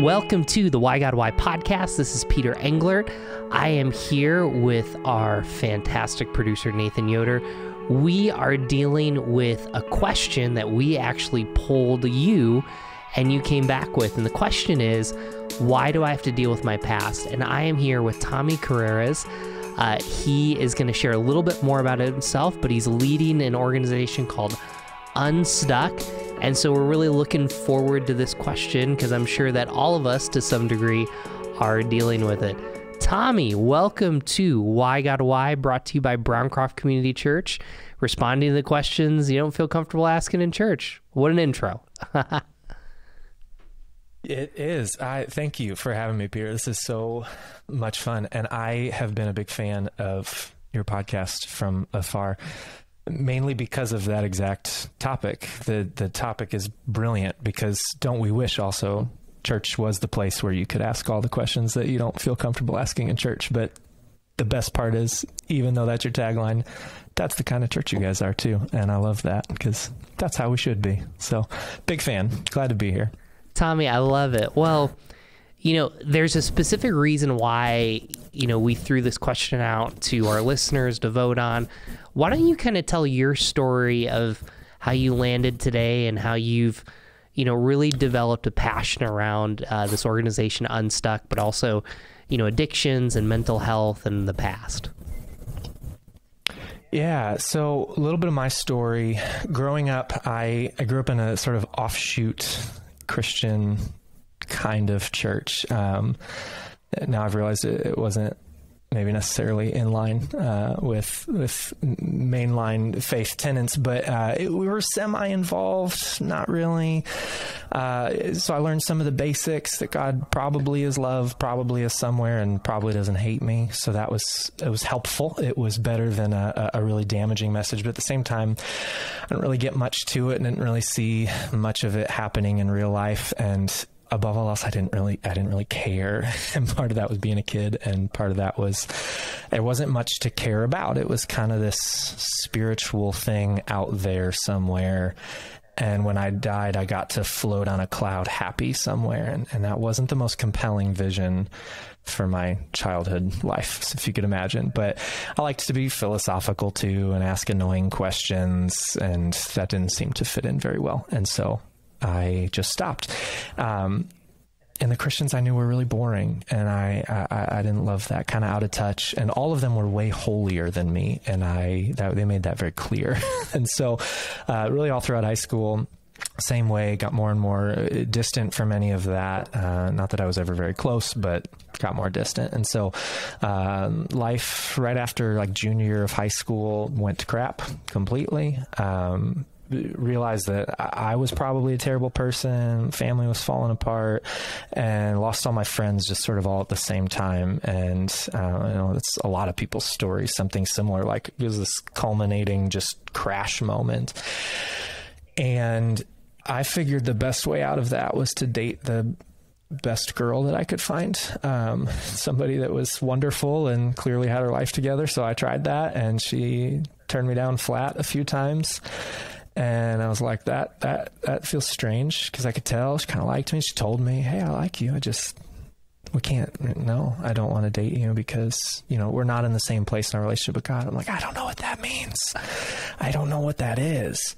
Welcome to the Why God Why podcast. This is Peter Englert. I am here with our fantastic producer, Nathan Yoder. We are dealing with a question that we actually polled you and you came back with. And the question is, why do I have to deal with my past? And I am here with Tommy Carreras. He is going to share a little bit more about himself, but he's leading an organization called Unstuck. And so we're really looking forward to this question because I'm sure that all of us to some degree are dealing with it. Tommy, welcome to Why God Why, brought to you by Browncroft Community Church, responding to the questions you don't feel comfortable asking in church. What an intro. It is. Thank you for having me, Peter. This is so much fun. And I have been a big fan of your podcast from afar, mainly because of that exact topic. The topic is brilliant because don't we wish also church was the place where you could ask all the questions that you don't feel comfortable asking in church. But the best part is, even though that's your tagline, that's the kind of church you guys are too. And I love that because that's how we should be. So big fan. Glad to be here. Tommy, I love it. Well, there's a specific reason why, we threw this question out to our listeners to vote on. Why don't you kind of tell your story of how you landed today and how you've, really developed a passion around this organization Unstuck, but also, addictions and mental health and the past. Yeah. So a little bit of my story. Growing up, I grew up in a sort of offshoot Christian kind of church. Now I've realized it wasn't maybe necessarily in line with mainline faith tenets, but we were semi-involved, not really. So I learned some of the basics that God probably is love, probably is somewhere, and probably doesn't hate me. So it was helpful. It was better than a really damaging message. But at the same time, I didn't really get much to it and didn't really see much of it happening in real life. And above all else, I didn't really care. And part of that was being a kid. And part of that was, there wasn't much to care about. It was kind of this spiritual thing out there somewhere. And when I died, I got to float on a cloud happy somewhere. And that wasn't the most compelling vision for my childhood life, if you could imagine. But I liked to be philosophical too and ask annoying questions. And that didn't seem to fit in very well. And so I just stopped. And the Christians I knew were really boring, and I didn't love that, kind of out of touch, and all of them were way holier than me, and they made that very clear. And so really all throughout high school, same way, got more and more distant from any of that. Not that I was ever very close, but got more distant. And so life right after like junior year of high school went to crap completely. Realized that I was probably a terrible person, family was falling apart, and lost all my friends just sort of all at the same time. And, it's a lot of people's stories, something similar, like it was this culminating just crash moment. And I figured the best way out of that was to date the best girl that I could find, somebody that was wonderful and clearly had her life together. So I tried that, and she turned me down flat a few times. And I was like, that feels strange, because I could tell she kind of liked me. She told me, hey, I like you. I don't want to date you because, we're not in the same place in our relationship with God. I'm like, I don't know what that means. I don't know what that is.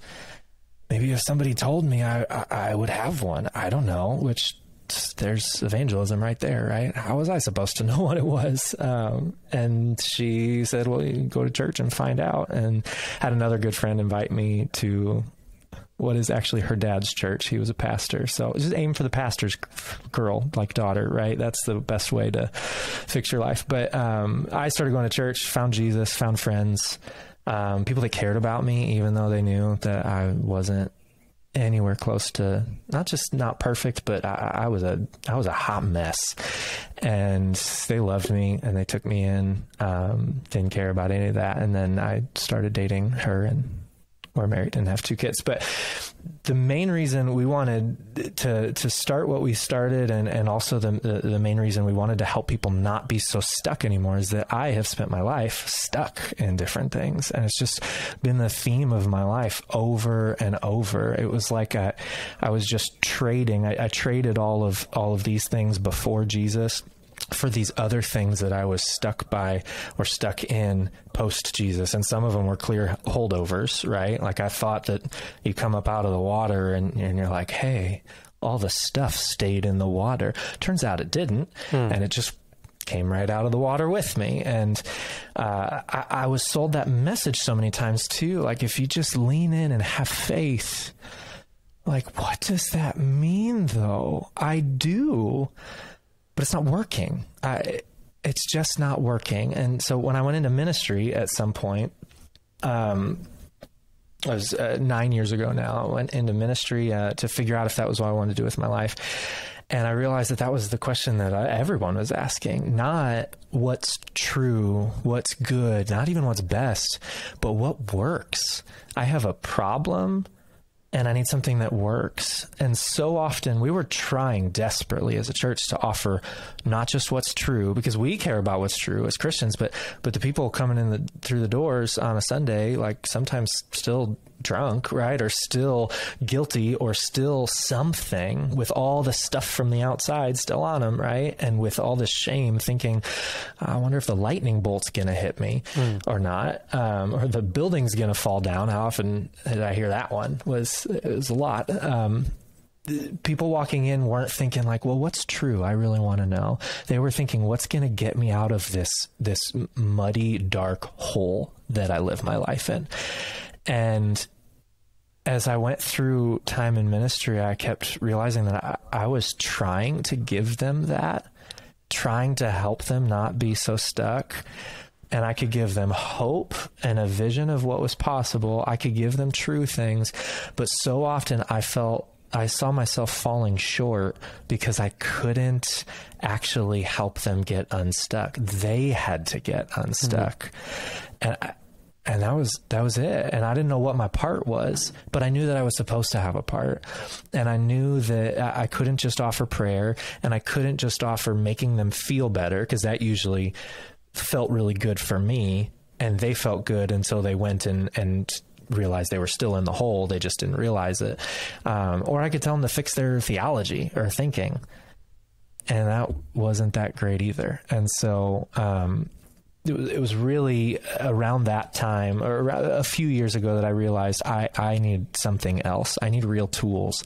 Maybe if somebody told me I would have one, I don't know, which there's evangelism right there, right? How was I supposed to know what it was? And she said, well, you can go to church and find out. And had another good friend invite me to what is actually her dad's church. He was a pastor. So just aim for the pastor's girl, like daughter, right? That's the best way to fix your life. But I started going to church, found Jesus, found friends, people that cared about me, even though they knew that I wasn't anywhere close to not perfect, but I was a hot mess, and they loved me and they took me in, didn't care about any of that. And then I started dating her, and we're married and have 2 kids. But the main reason we wanted to start what we started, and also the main reason we wanted to help people not be so stuck anymore, is that I have spent my life stuck in different things. And it's just been the theme of my life over and over. It was like I was just trading. I traded all of these things before Jesus for these other things that I was stuck by or stuck in post Jesus. And some of them were clear holdovers, right? Like I thought that you come up out of the water and you're like, hey, all the stuff stayed in the water. Turns out it didn't. And it just came right out of the water with me. And I was sold that message so many times too. Like if you just lean in and have faith, like, what does that mean though? I do, but it's not working. It's just not working. And so when I went into ministry at some point, it was 9 years ago now, I went into ministry to figure out if that was what I wanted to do with my life. And I realized that was the question that everyone was asking, not what's true, what's good, not even what's best, but what works. I have a problem and I need something that works. And so often we were trying desperately as a church to offer not just what's true, because we care about what's true as Christians, but the people coming in through the doors on a Sunday, like sometimes still drunk, right? Or still guilty, or still something, with all the stuff from the outside still on them, right? And with all this shame, thinking, I wonder if the lightning bolt's going to hit me or not, or the building's going to fall down. How often did I hear that one? It was a lot. People walking in weren't thinking like, well, what's true? I really want to know. They were thinking, what's going to get me out of this muddy, dark hole that I live my life in? And as I went through time in ministry, I kept realizing that I was trying to give them that, trying to help them not be so stuck. And I could give them hope and a vision of what was possible. I could give them true things. But so often I saw myself falling short because I couldn't actually help them get unstuck. They had to get unstuck. And that was it. And I didn't know what my part was, but I knew that I was supposed to have a part. And I knew that I couldn't just offer prayer, and I couldn't just offer making them feel better, because that usually felt really good for me. And they felt good until they went and realized they were still in the hole. They just didn't realize it. Or I could tell them to fix their theology or thinking. And that wasn't that great either. And so, it was really around that time, or a few years ago, that I realized I need something else. I need real tools.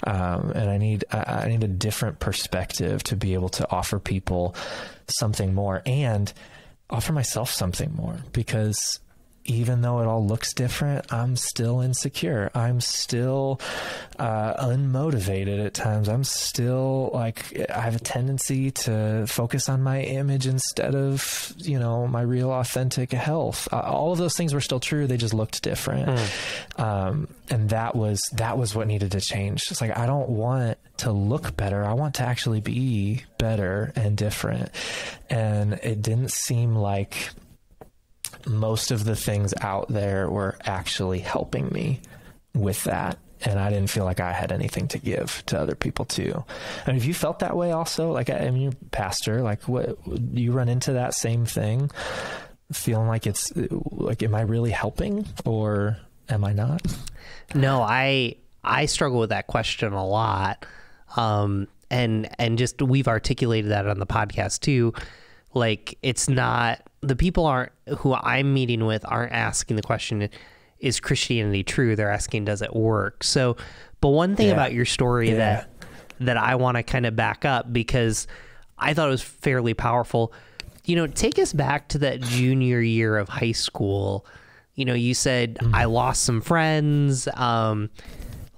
And I need a different perspective to be able to offer people something more, and offer myself something more, because even though it all looks different, I'm still insecure. I'm still unmotivated at times. I'm still like, I have a tendency to focus on my image instead of, my real authentic health. All of those things were still true. They just looked different. And that was what needed to change. It's like, I don't want to look better. I want to actually be better and different. And it didn't seem like most of the things out there were actually helping me with that. And I didn't feel like I had anything to give to other people too. And have you felt that way also? Like, I mean, you're a pastor, like, what, you run into that same thing, feeling like it's like, am I really helping or am I not? No, I struggle with that question a lot. And just, we've articulated that on the podcast too. Like, it's not, the people who I'm meeting with aren't asking the question, is Christianity true? They're asking, does it work? So, but one thing about your story that I want to kind of back up, because I thought it was fairly powerful. Take us back to that junior year of high school. You said, I lost some friends. As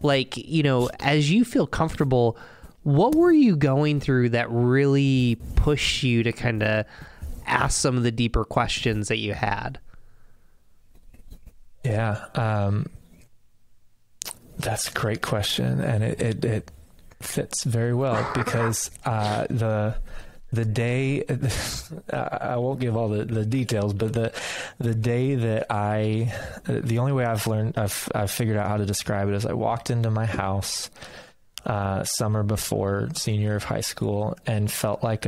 you feel comfortable, what were you going through that really pushed you to kind of ask some of the deeper questions that you had? Yeah. That's a great question. And it fits very well, because the the day, I won't give all the details, but the day that the only way I've figured out how to describe it is I walked into my house summer before senior year of high school and felt like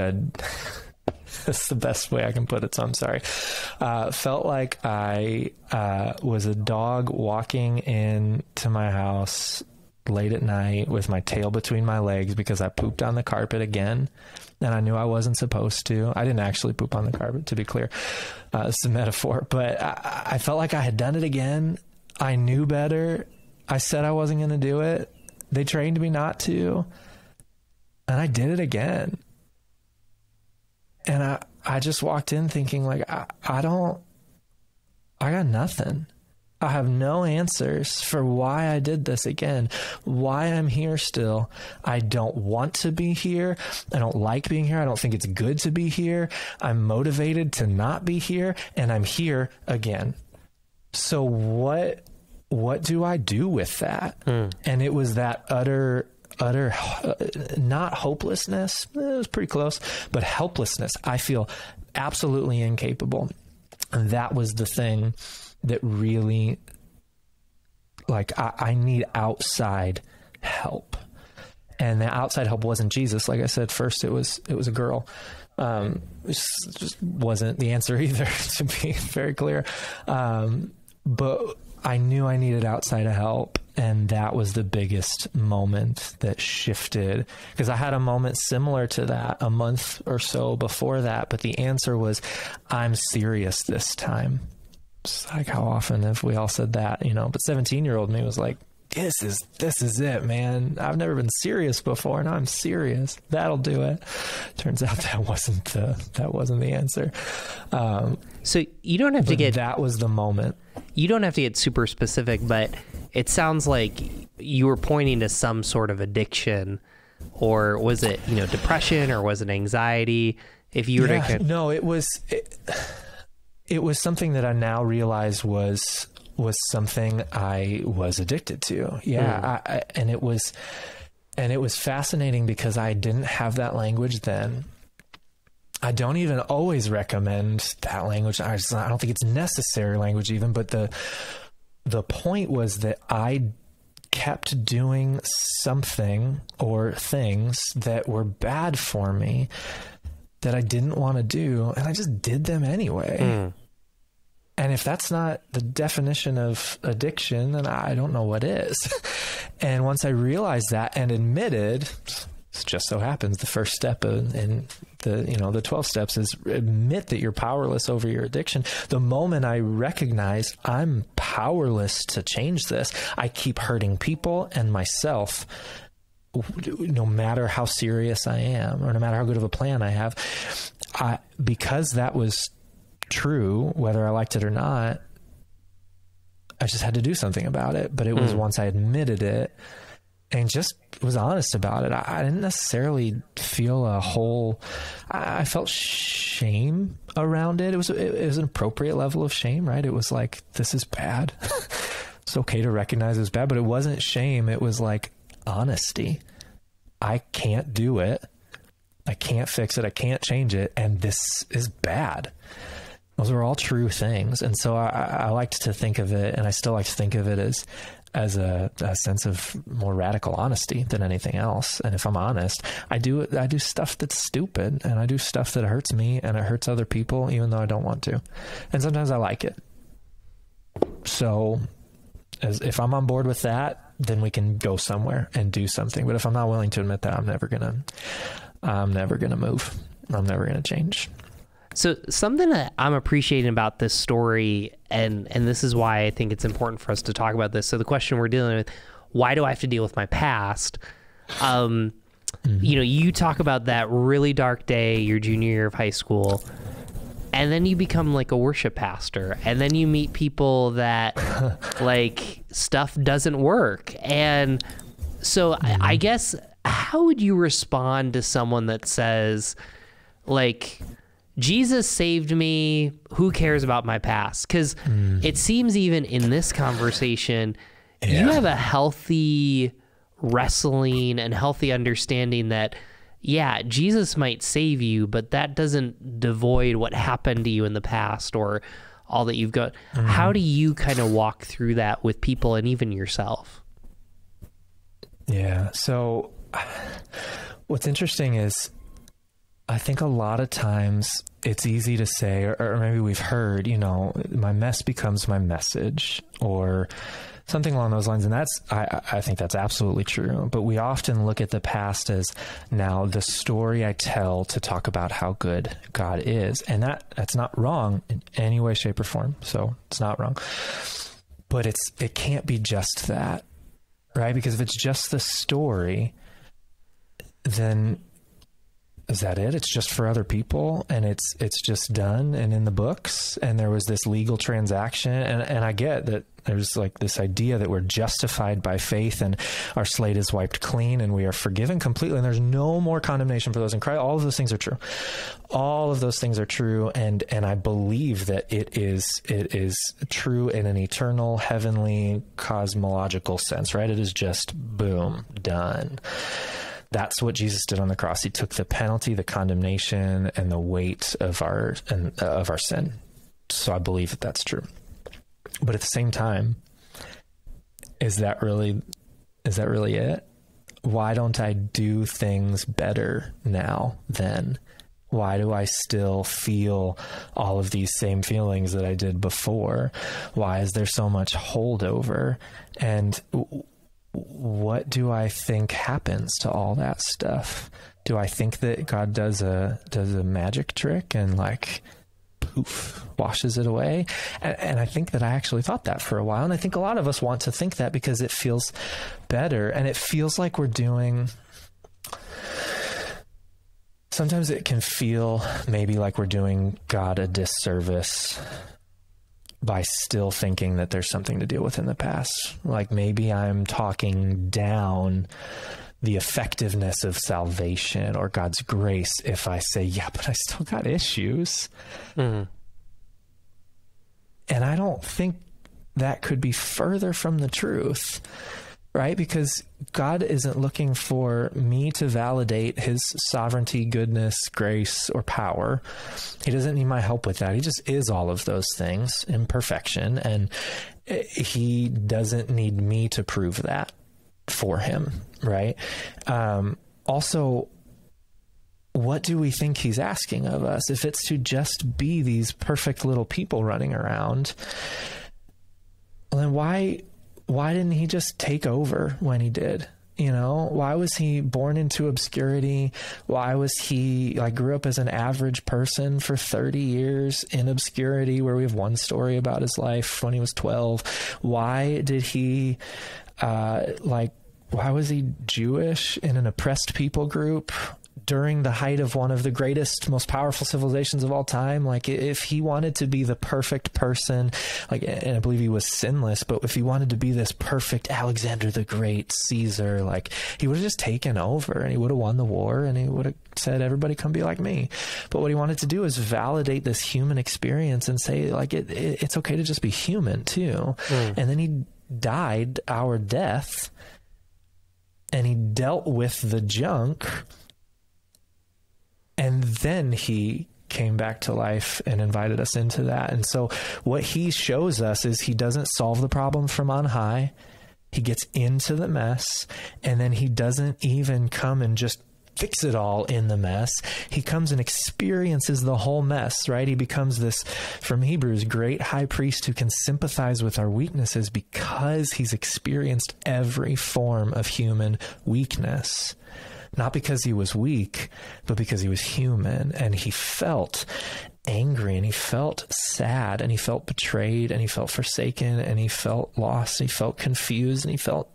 that's the best way I can put it, so I'm sorry. Felt like I was a dog walking into my house late at night with my tail between my legs because I pooped on the carpet again, and I knew I wasn't supposed to. I didn't actually poop on the carpet, to be clear. It's a metaphor, but I felt like I had done it again. I knew better. I said I wasn't going to do it. They trained me not to, and I did it again. And I just walked in thinking like, I got nothing. I have no answers for why I did this again, why I'm here still. I don't want to be here. I don't like being here. I don't think it's good to be here. I'm motivated to not be here, and I'm here again. So what do I do with that? And it was that utter not hopelessness. It was pretty close, but helplessness. I feel absolutely incapable. And that was the thing that really, like, I need outside help. And the outside help wasn't Jesus. Like I said, first it was a girl. It just wasn't the answer either, to be very clear. But I knew I needed outside help. And that was the biggest moment that shifted, because I had a moment similar to that a month or so before that. But the answer was, I'm serious this time. It's like, how often have we all said that, you know? But 17-year-old me was like, this is it, man. I've never been serious before, and I'm serious. That'll do it. Turns out that wasn't the answer. So you don't have to get... That was the moment. You don't have to get super specific, but it sounds like you were pointing to some sort of addiction, or was it, depression, or was it anxiety? If you were to... No, it was something that I now realize was something I was addicted to. Yeah. And it was fascinating because I didn't have that language then. I don't even always recommend that language. I don't think it's necessary language even, but the point was that I kept doing something or things that were bad for me that I didn't want to do, and I just did them anyway. And if that's not the definition of addiction, then I don't know what is. And once I realized that and admitted, it just so happens the first step in the 12 steps is admit that you're powerless over your addiction. The moment I recognize I'm powerless to change this, I keep hurting people and myself, no matter how serious I am or no matter how good of a plan I have. Because that was true, whether I liked it or not, I just had to do something about it. But it was once I admitted it and just was honest about it, I didn't necessarily feel I felt shame around it. It was an appropriate level of shame, right? It was like, this is bad. It's okay to recognize it's bad, but it wasn't shame. It was like honesty. I can't do it. I can't fix it. I can't change it. And this is bad. Those are all true things. And so I liked to think of it, and I still like to think of it as a sense of more radical honesty than anything else. And if I'm honest, I do stuff that's stupid, and I do stuff that hurts me and it hurts other people, even though I don't want to. And sometimes I like it. So if I'm on board with that, then we can go somewhere and do something. But if I'm not willing to admit that, I'm never going to move. I'm never going to change. So something that I'm appreciating about this story, and this is why I think it's important for us to talk about this. So the question we're dealing with, why do I have to deal with my past? You talk about that really dark day, your junior year of high school, and then you become like a worship pastor, and then you meet people that like stuff doesn't work. And so I guess, how would you respond to someone that says like, Jesus saved me, who cares about my past? Because it seems even in this conversation, you have a healthy wrestling and healthy understanding that, yeah, Jesus might save you, but that doesn't devoid what happened to you in the past or all that you've got. Mm-hmm. How do you kind of walk through that with people and even yourself? Yeah. So what's interesting is I think a lot of times it's easy to say, or maybe we've heard, my mess becomes my message, or something along those lines. And I think that's absolutely true. But we often look at the past as now the story I tell to talk about how good God is. And that's not wrong in any way, shape, or form. So it's not wrong. But it can't be just that, right? Because if it's just the story, then is that it? It's just for other people, and it's just done and in the books, and there was this legal transaction. And I get that there's like this idea that we're justified by faith and our slate is wiped clean and we are forgiven completely. And there's no more condemnation for those in Christ. All of those things are true. All of those things are true. And I believe that it is true in an eternal, heavenly, cosmological sense, right? It is just boom, done. That's what Jesus did on the cross. He took the penalty, the condemnation, and the weight of our sin. So I believe that that's true. But at the same time, is that really it? Why don't I do things better now then? Why do I still feel all of these same feelings that I did before? Why is there so much holdover? And what do I think happens to all that stuff? Do I think that God does a magic trick and like poof, washes it away? And I think that I actually thought that for a while. And I think a lot of us want to think that because it feels better, and it feels like we're doing. Sometimes it can feel maybe like we're doing God a disservice by still thinking that there's something to deal with in the past. Like maybe I'm talking down the effectiveness of salvation or God's grace if I say, yeah, but I still got issues. Mm-hmm. And I don't think that could be further from the truth, right? Because God isn't looking for me to validate his sovereignty, goodness, grace, or power. He doesn't need my help with that. He just is all of those things in perfection. And he doesn't need me to prove that for him, right? Also, what do we think he's asking of us? If it's to just be these perfect little people running around, well, then why didn't he just take over when he did? Why was he born into obscurity? Why was he grew up as an average person for 30 years in obscurity, where we have one story about his life when he was 12? Why did he, why was he Jewish in an oppressed people group during the height of one of the greatest, most powerful civilizations of all time? Like, if he wanted to be the perfect person, and I believe he was sinless, but if he wanted to be this perfect Alexander the Great, Caesar, he would have just taken over and he would have won the war and he would have said, everybody come be like me. But what he wanted to do is validate this human experience and say, it's okay to just be human too. And then he died our death and he dealt with the junk. And then he came back to life and invited us into that. And so what he shows us is he doesn't solve the problem from on high. He gets into the mess, and then he doesn't even come and just fix it all in the mess. He comes and experiences the whole mess, right? He becomes this, from Hebrews, great high priest who can sympathize with our weaknesses because he's experienced every form of human weakness. Not because he was weak, but because he was human, and he felt angry, and he felt sad, and he felt betrayed, and he felt forsaken, and he felt lost, and he felt confused, and he felt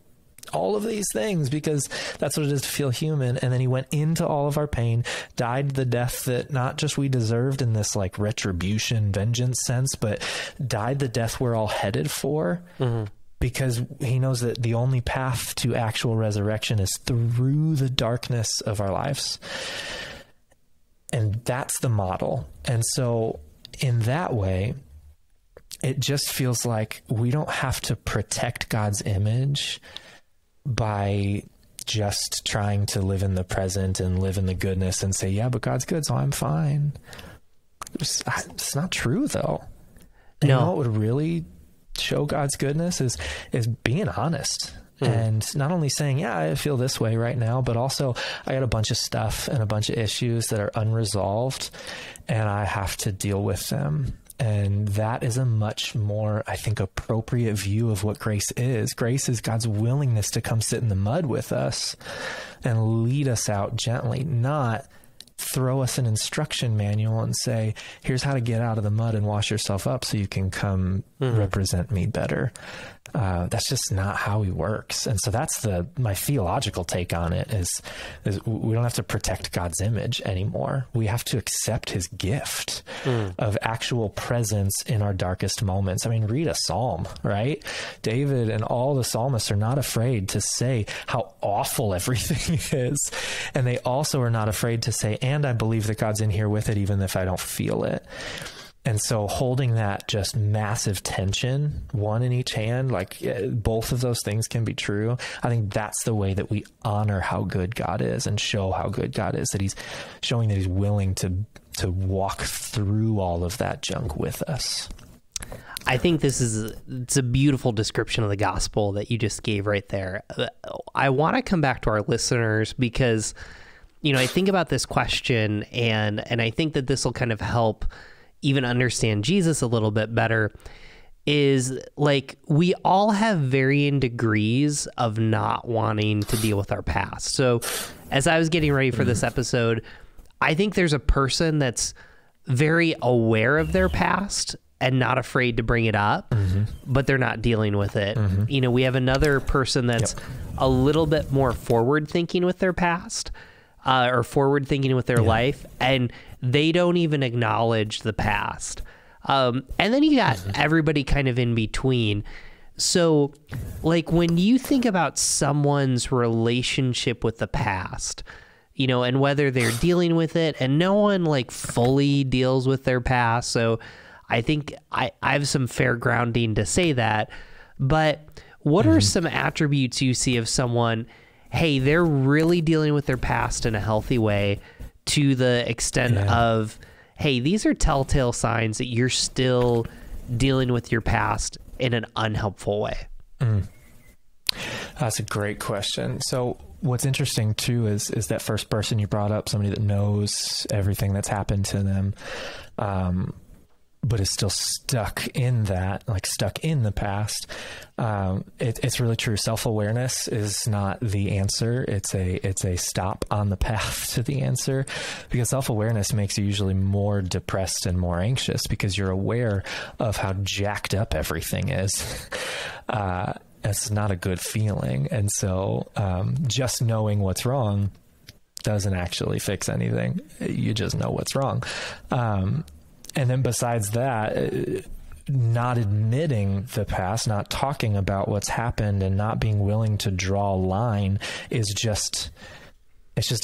all of these things, because that's what it is to feel human. And then he went into all of our pain, died the death that not just we deserved in this retribution, vengeance sense, but died the death we're all headed for. Mm-hmm. Because he knows that the only path to actual resurrection is through the darkness of our lives. And that's the model. And so in that way, it just feels like we don't have to protect God's image by just trying to live in the present and live in the goodness and say, yeah, but God's good, so I'm fine. It's not true, though. And No. you know what would really show God's goodness is being honest. And not only saying, yeah, I feel this way right now, but also I got a bunch of stuff and a bunch of issues that are unresolved and I have to deal with them. And that is a much more, I think, appropriate view of what grace is. Grace is God's willingness to come sit in the mud with us and lead us out gently, not throw us an instruction manual and say, here's how to get out of the mud and wash yourself up so you can come represent me better. That's just not how he works. And so that's my theological take on it is we don't have to protect God's image anymore. We have to accept his gift of actual presence in our darkest moments. I mean, read a psalm, right? David and all the psalmists are not afraid to say how awful everything is. And they also are not afraid to say, and I believe that God's in here with it, even if I don't feel it. And so holding that just massive tension, one in each hand, like both of those things can be true. I think that's the way that we honor how good God is and show how good God is, that he's showing that he's willing to walk through all of that junk with us. I think it's a beautiful description of the gospel that you just gave right there. I want to come back to our listeners because, I think about this question and I think that this will kind of help even understand Jesus a little bit better, is like we all have varying degrees of not wanting to deal with our past. So as I was getting ready for this episode, I think there's a person that's very aware of their past and not afraid to bring it up, but they're not dealing with it. We have another person that's a little bit more forward thinking with their past, or forward thinking with their life, and they don't even acknowledge the past. And then you got everybody kind of in between. So like when you think about someone's relationship with the past, and whether they're dealing with it, and no one like fully deals with their past. So I think I have some fair grounding to say that, but what are some attributes you see of someone, hey, they're really dealing with their past in a healthy way, to the extent of, hey, these are telltale signs that you're still dealing with your past in an unhelpful way? That's a great question. So what's interesting too is that first person you brought up, somebody that knows everything that's happened to them, but is still stuck in the past. It's really true. Self-awareness is not the answer. It's a stop on the path to the answer, because self-awareness makes you usually more depressed and more anxious because you're aware of how jacked up everything is. It's not a good feeling. And so, just knowing what's wrong doesn't actually fix anything. You just know what's wrong. And then besides that, not admitting the past, not talking about what's happened, and not being willing to draw a line is just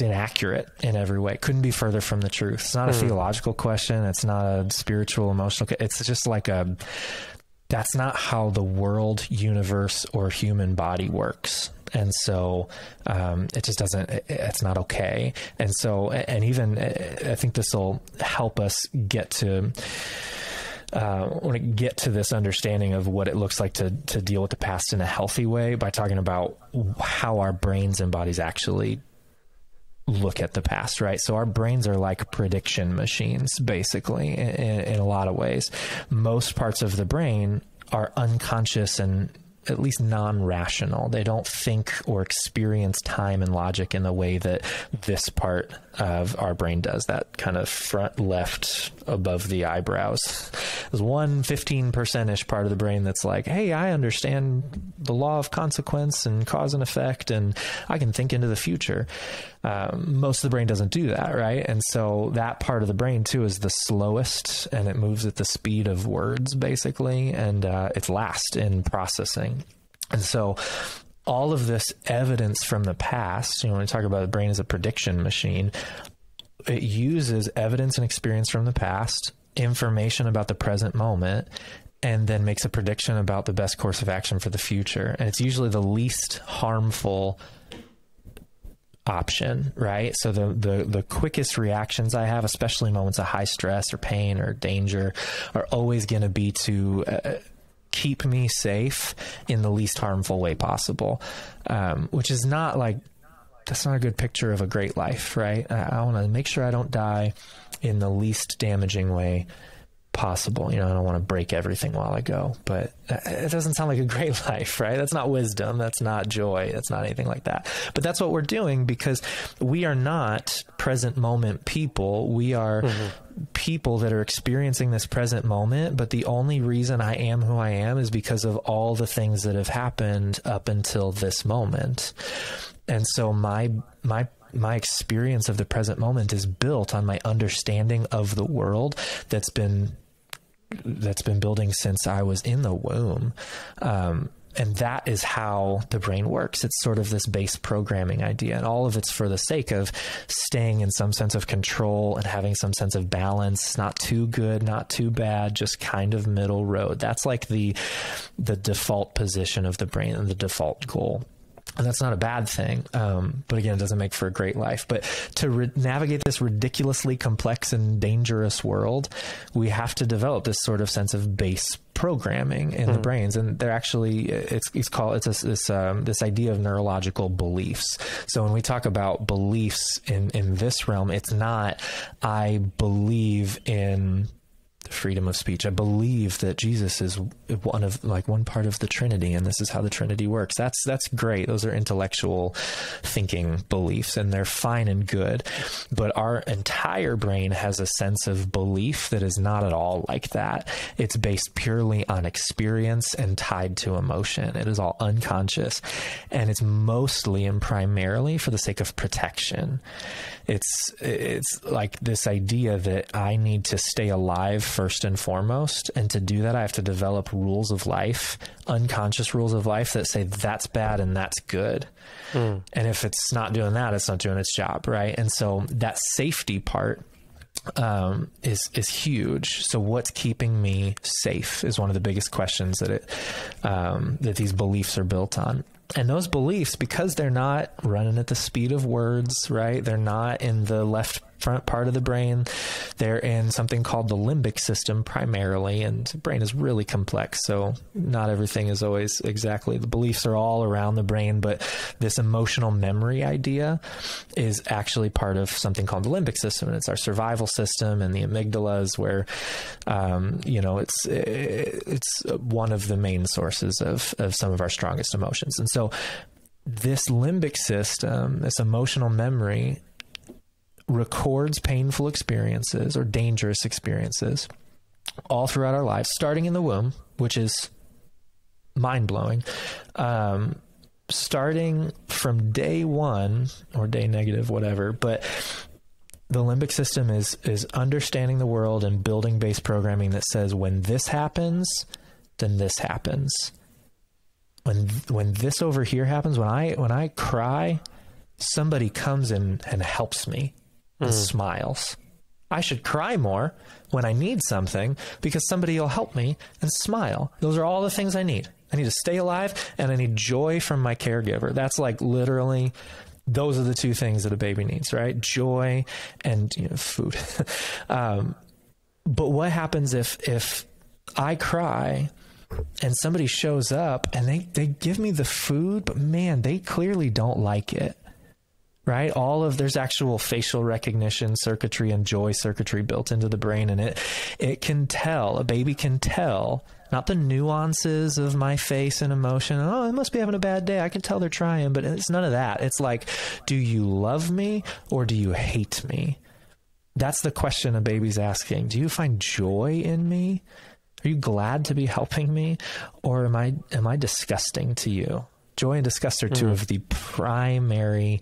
inaccurate in every way. Couldn't be further from the truth. It's not a theological question. It's not a spiritual, emotional. It's just like that's not how the world, universe, or human body works. And so, it just doesn't, it's not okay. And so, and even, I think this will help us get to this understanding of what it looks like to deal with the past in a healthy way by talking about how our brains and bodies actually look at the past, right? So our brains are like prediction machines, basically, in a lot of ways. Most parts of the brain are unconscious and at least non-rational. They don't think or experience time and logic in the way that this part of our brain does, that kind of front left above the eyebrows. There's 15%-ish part of the brain that's like, hey, I understand the law of consequence and cause and effect, and I can think into the future. Most of the brain doesn't do that, right? And so that part of the brain too is the slowest, and it moves at the speed of words, basically, and it's last in processing. And so all of this evidence from the past, when we talk about the brain as a prediction machine, it uses evidence and experience from the past, information about the present moment, and then makes a prediction about the best course of action for the future. And it's usually the least harmful option, right? So the quickest reactions I have, especially moments of high stress or pain or danger, are always going to be to keep me safe in the least harmful way possible, which is not like, that's not a good picture of a great life, right? I want to make sure I don't die in the least damaging way possible. I don't want to break everything while I go, but it doesn't sound like a great life, right? That's not wisdom. That's not joy. That's not anything like that. But that's what we're doing, because we are not present moment people. We are people that are experiencing this present moment. But the only reason I am who I am is because of all the things that have happened up until this moment. And so my experience of the present moment is built on my understanding of the world that's been building since I was in the womb. And that is how the brain works. It's sort of this base programming idea, and all of it's for the sake of staying in some sense of control and having some sense of balance, not too good, not too bad, just kind of middle road. That's like the default position of the brain and the default goal. And that's not a bad thing. But again, it doesn't make for a great life. But to navigate this ridiculously complex and dangerous world, we have to develop this sort of sense of base programming in the brains. And they're actually, it's this idea of neurological beliefs. So when we talk about beliefs in this realm, it's not, I believe in freedom of speech. I believe that Jesus is one part of the Trinity, and this is how the Trinity works. That's great. Those are intellectual thinking beliefs, and they're fine and good. But our entire brain has a sense of belief that is not at all like that. It's based purely on experience and tied to emotion. It is all unconscious, and it's mostly and primarily for the sake of protection. It's like this idea that I need to stay alive first and foremost. And to do that, I have to develop rules of life, unconscious rules of life that say that's bad and that's good. And if it's not doing that, it's not doing its job. Right. And so that safety part is huge. So what's keeping me safe is one of the biggest questions that these beliefs are built on. And those beliefs, because they're not running at the speed of words, right? They're not in the left front part of the brain. They're in something called the limbic system primarily, and the brain is really complex. So not everything is always exactly, the beliefs are all around the brain, but this emotional memory idea is actually part of something called the limbic system. And it's our survival system, and the amygdala is where, it's one of the main sources of some of our strongest emotions. And so this limbic system, this emotional memory, records painful experiences or dangerous experiences all throughout our lives, starting in the womb, which is mind-blowing. Starting from day one or day negative, whatever, but the limbic system is understanding the world and building base programming that says when this happens, then this happens. When this over here happens, when I cry, somebody comes in and helps me and smiles. I should cry more when I need something because somebody will help me and smile. Those are all the things I need. I need to stay alive, and I need joy from my caregiver. That's like literally, those are the two things that a baby needs, right? Joy and food. But what happens if I cry and somebody shows up and they give me the food, but man, they clearly don't like it, right? There's actual facial recognition circuitry and joy circuitry built into the brain. And it can tell, a baby can tell, not the nuances of my face and emotion. Oh, they must be having a bad day. I can tell they're trying, but it's none of that. It's like, do you love me or do you hate me? That's the question a baby's asking. Do you find joy in me? Are you glad to be helping me? Or am I disgusting to you? Joy and disgust are two of the primary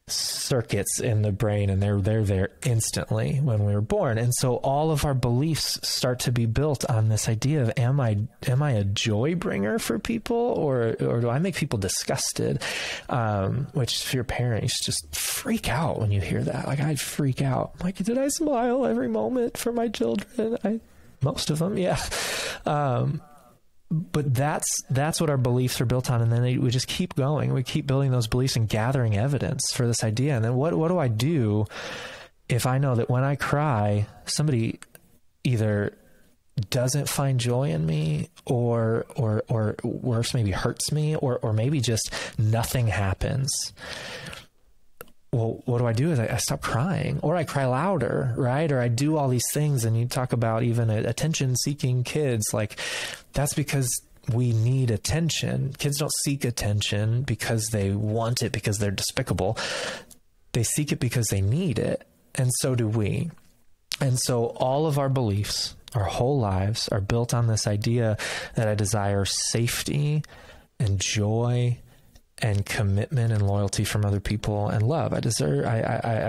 circuits in the brain, and they're there instantly when we were born. And so all of our beliefs start to be built on this idea of, am I a joy bringer for people, or do I make people disgusted? Which, if you're a parent, you should just freak out when you hear that. Like, I'd freak out. I'm like, did I smile every moment for my children? Most of them, yeah. but that's what our beliefs are built on. And then we just keep going. We keep building those beliefs and gathering evidence for this idea. And then what do I do if I know that when I cry, somebody either doesn't find joy in me or worse, maybe hurts me, or maybe just nothing happens? Well, what do I do is I stop crying, or I cry louder, right? Or I do all these things. And you talk about even attention-seeking kids, like that's because we need attention. Kids don't seek attention because they want it, because they're despicable. They seek it because they need it. And so do we. And so all of our beliefs, our whole lives, are built on this idea that I desire safety and joy and commitment and loyalty from other people and love. I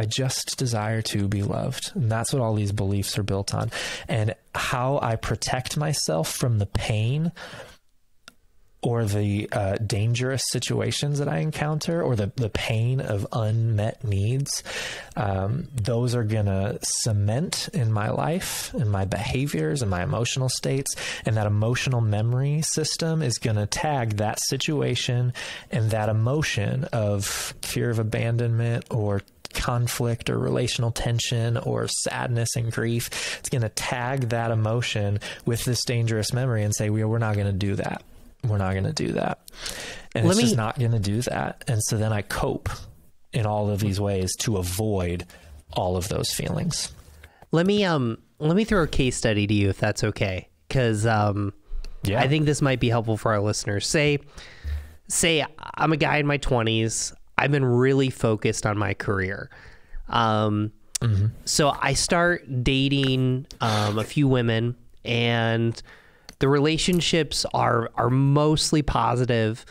just desire to be loved. And that's what all these beliefs are built on. And how I protect myself from the pain or the dangerous situations that I encounter, or the pain of unmet needs, those are going to cement in my life, in my behaviors, and my emotional states. And that emotional memory system is going to tag that situation and that emotion of fear of abandonment or conflict or relational tension or sadness and grief. It's going to tag that emotion with this dangerous memory and say, we're not going to do that. We're not going to do that. And it's just not going to do that. And so then I cope in all of these ways to avoid all of those feelings. Let me throw a case study to you, if that's okay. Cause, I think this might be helpful for our listeners. Say I'm a guy in my 20s. I've been really focused on my career. So I start dating, a few women, and the relationships are mostly positive.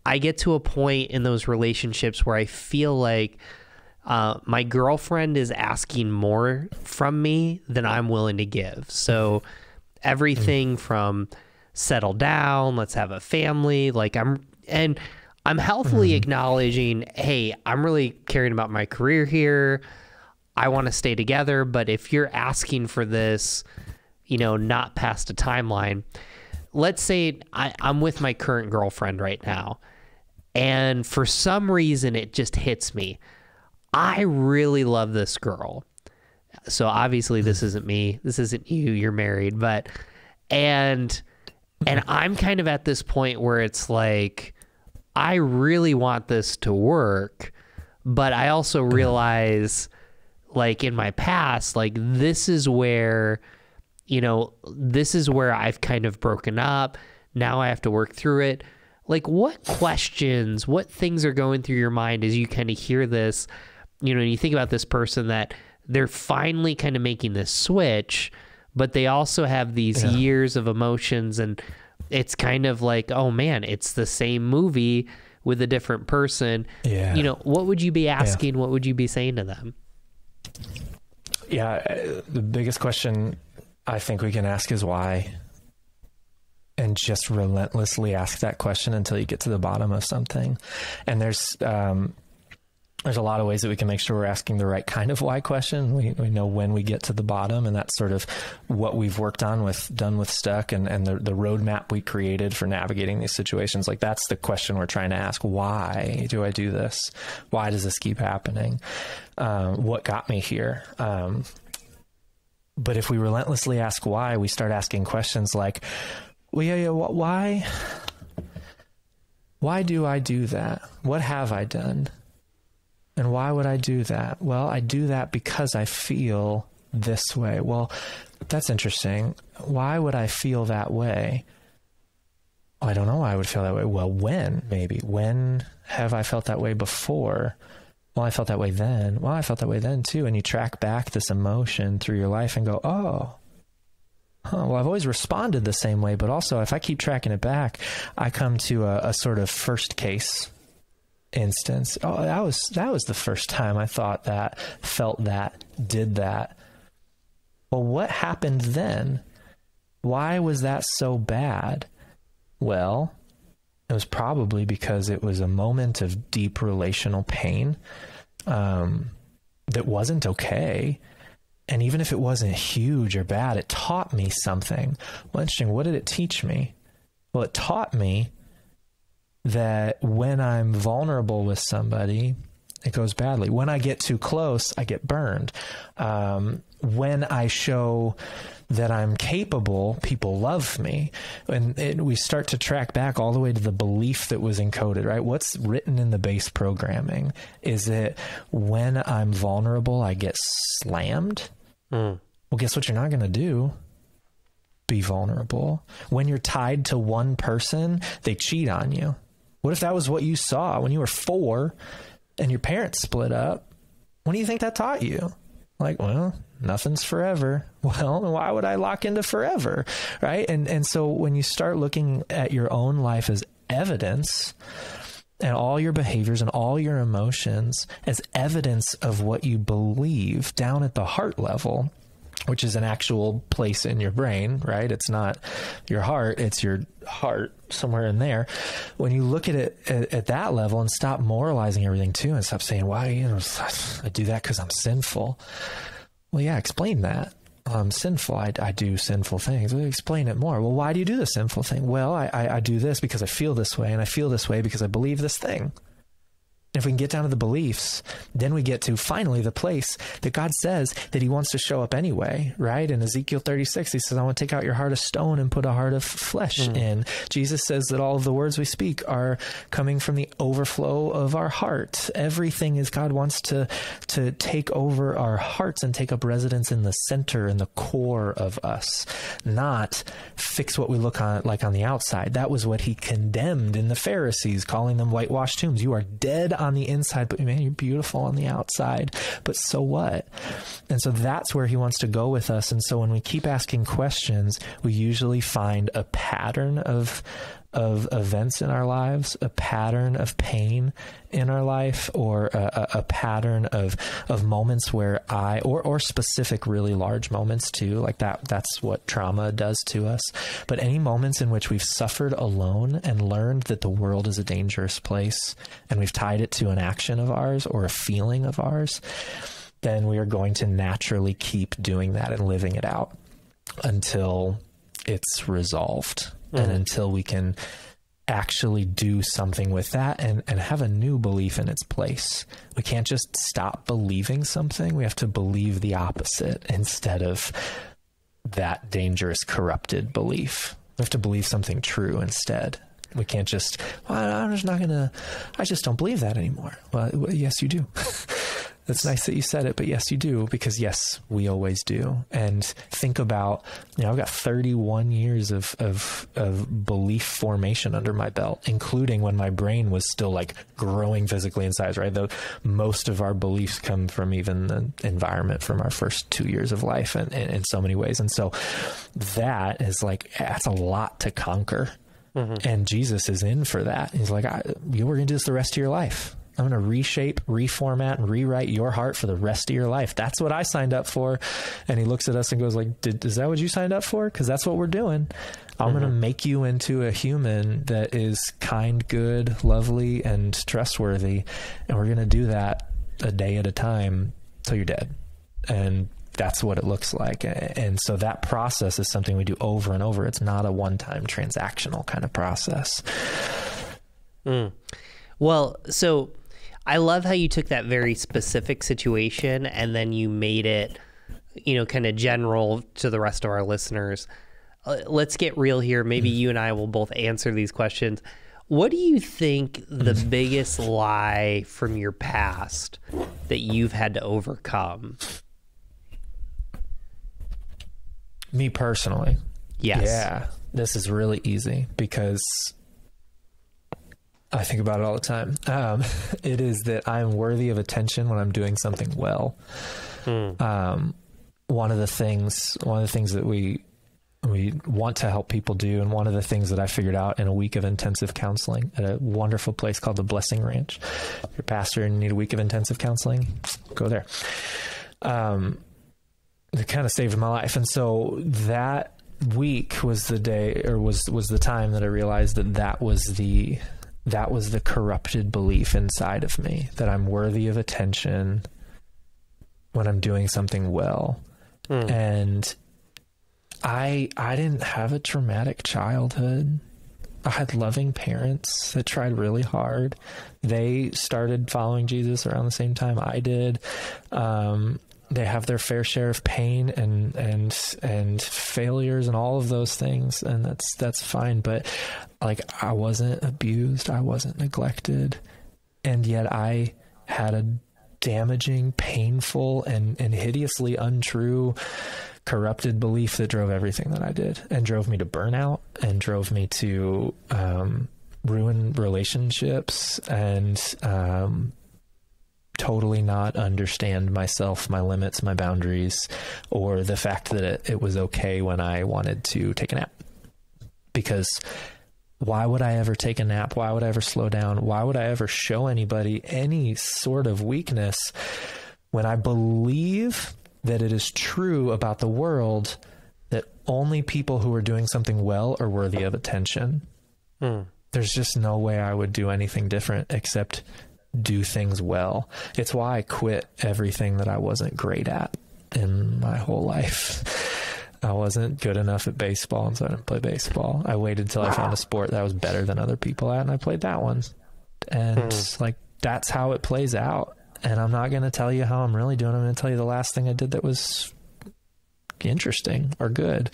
I get to a point in those relationships where I feel like my girlfriend is asking more from me than I'm willing to give. So everything from settle down, let's have a family, I'm healthily acknowledging, hey, I'm really caring about my career here. I want to stay together, but if you're asking for this, not past a timeline. Let's say I'm with my current girlfriend right now, and for some reason it just hits me. I really love this girl. So obviously this isn't me. This isn't you. You're married, and I'm kind of at this point where it's like, I really want this to work, but I also realize, like in my past, like this is where I've kind of broken up. Now I have to work through it. Like, what questions, what things are going through your mind as you kind of hear this, and you think about this person that they're finally kind of making this switch, but they also have these years of emotions, and it's kind of like, oh man, it's the same movie with a different person. Yeah. What would you be asking? What would you be saying to them? Yeah. The biggest question I think we can ask is why, and just relentlessly ask that question until you get to the bottom of something. And there's a lot of ways that we can make sure we're asking the right kind of why question. We know when we get to the bottom, and that's sort of what we've worked on done with Stuck, and the roadmap we created for navigating these situations. Like, that's the question we're trying to ask. Why do I do this? Why does this keep happening? What got me here? But if we relentlessly ask why, we start asking questions like, why do I do that? What have I done? And why would I do that? Well, I do that because I feel this way. Well, that's interesting. Why would I feel that way? I don't know why I would feel that way. Well, when have I felt that way before? Well, I felt that way then. Well, I felt that way then too. And you track back this emotion through your life and go, well, I've always responded the same way, but also if I keep tracking it back, I come to a sort of first case instance. Oh, that was the first time I thought that, felt that, did that. Well, what happened then? Why was that so bad? Well, it was probably because it was a moment of deep relational pain that wasn't okay. And even if it wasn't huge or bad, it taught me something. Well, interesting. What did it teach me? Well, it taught me that when I'm vulnerable with somebody, it goes badly. When I get too close, I get burned. When I show that I'm capable, people love me. And we start to track back all the way to the belief that was encoded, right? What's written in the base programming is that when I'm vulnerable, I get slammed. Well, guess what you're not going to do? Be vulnerable. When you're tied to one person, they cheat on you. What if that was what you saw when you were 4 and your parents split up? What do you think that taught you? Like, well, nothing's forever. Well, why would I lock into forever? Right. And so when you start looking at your own life as evidence and all your behaviors and all your emotions as evidence of what you believe down at the heart level, which is an actual place in your brain, right? It's not your heart, it's your heart somewhere in there. When you look at it at that level and stop moralizing everything too and stop saying, why, I do that because I'm sinful. Well, yeah, explain that. I'm sinful. I do sinful things. Well, explain it more. Well, why do you do the sinful thing? Well, I do this because I feel this way, and I feel this way because I believe this thing. If we can get down to the beliefs, then we get to finally the place that God says that he wants to show up anyway, right? In Ezekiel 36, he says, I want to take out your heart of stone and put a heart of flesh in. Jesus says that all of the words we speak are coming from the overflow of our heart. Everything is God wants to take over our hearts and take up residence in the center and the core of us, not fix what we look like on the outside. That was what he condemned in the Pharisees, calling them whitewashed tombs. You are dead on the inside, but man, you're beautiful on the outside. But so what? And so that's where he wants to go with us. And so when we keep asking questions, we usually find a pattern of events in our lives, a pattern of pain in our life, or a pattern of moments where or specific really large moments too, like that's what trauma does to us. But any moments in which we've suffered alone and learned that the world is a dangerous place, and we've tied it to an action of ours or a feeling of ours, then we are going to naturally keep doing that and living it out until it's resolved. And until we can actually do something with that and have a new belief in its place. We can't just stop believing something. We have to believe the opposite instead of that dangerous, corrupted belief. We have to believe something true instead. We can't just, well, I just don't believe that anymore. Well, yes, you do. It's nice that you said it, but yes, you do, because yes, we always do. And think about, I've got 31 years of belief formation under my belt, including when my brain was still like growing physically in size, right? Most of our beliefs come from even the environment from our first 2 years of life and in so many ways. And so that's a lot to conquer. And Jesus is in for that. He's like, we're going to do this the rest of your life. I'm going to reshape, reformat, and rewrite your heart for the rest of your life. That's what I signed up for. And he looks at us and goes like, is that what you signed up for? Because that's what we're doing. I'm going to make you into a human that is kind, good, lovely, and trustworthy. And we're going to do that a day at a time till you're dead. And that's what it looks like. And so that process is something we do over and over. It's not a one-time transactional kind of process. Well, so I love how you took that very specific situation and then you made it, kind of general to the rest of our listeners. Let's get real here. Maybe you and I will both answer these questions. What do you think the biggest lie from your past that you've had to overcome? Me personally? Yes. Yeah, this is really easy because I think about it all the time. It is that I'm worthy of attention when I'm doing something well. One of the things that we want to help people do, and one of the things that I figured out in a week of intensive counseling at a wonderful place called the Blessing Ranch. If you're a pastor and you need a week of intensive counseling, go there. It kind of saved my life. And so that week was the day, or was the time that I realized that was the corrupted belief inside of me, that I'm worthy of attention when I'm doing something well. And I didn't have a traumatic childhood. I had loving parents that tried really hard. They started following Jesus around the same time I did. They have their fair share of pain and failures and all of those things. And that's fine. But like, I wasn't abused. I wasn't neglected. And yet I had a damaging, painful, and hideously untrue, corrupted belief that drove everything that I did, and drove me to burnout, and drove me to ruin relationships, and totally not understand myself, my limits, my boundaries, or the fact that it was okay when I wanted to take a nap. Because why would I ever take a nap? Why would I ever slow down? Why would I ever show anybody any sort of weakness when I believe that it is true about the world that only people who are doing something well are worthy of attention? There's just no way I would do anything different except do things well. It's why I quit everything that I wasn't great at in my whole life. I wasn't good enough at baseball, and so I didn't play baseball. I waited till I found a sport that I was better than other people at, and I played that one. And like, that's how it plays out. And I'm not going to tell you how I'm really doing. I'm going to tell you the last thing I did that was interesting or good.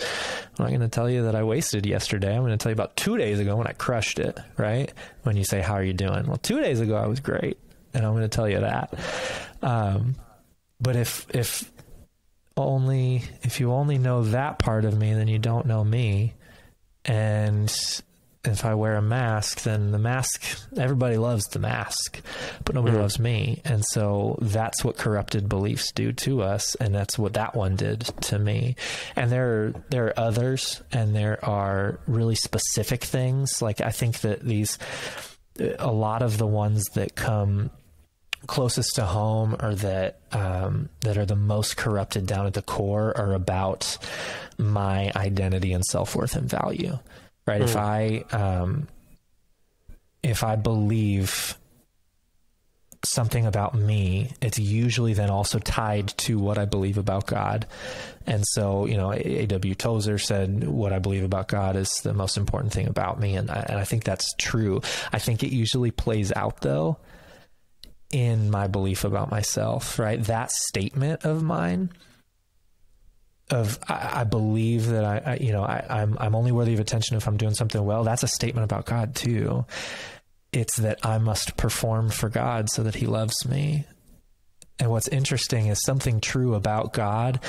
I'm not going to tell you that I wasted yesterday. I'm going to tell you about 2 days ago when I crushed it, right? When you say, how are you doing? Well, 2 days ago I was great, and I'm going to tell you that. But if you only know that part of me, then you don't know me. And if I wear a mask, then the mask, everybody loves the mask, but nobody loves me. And so that's what corrupted beliefs do to us. And that's what that one did to me. And there are others, and there are really specific things. Like, I think that a lot of the ones that come closest to home, or that are the most corrupted down at the core, are about my identity and self-worth and value. Right. If I believe something about me, it's usually then also tied to what I believe about God. And so, A.W. Tozer said, what I believe about God is the most important thing about me. And I think that's true. I think it usually plays out, though, in my belief about myself, right? That statement of mine, I believe that I'm only worthy of attention if I'm doing something well. That's a statement about God too. It's that I must perform for God so that he loves me. And what's interesting is something true about God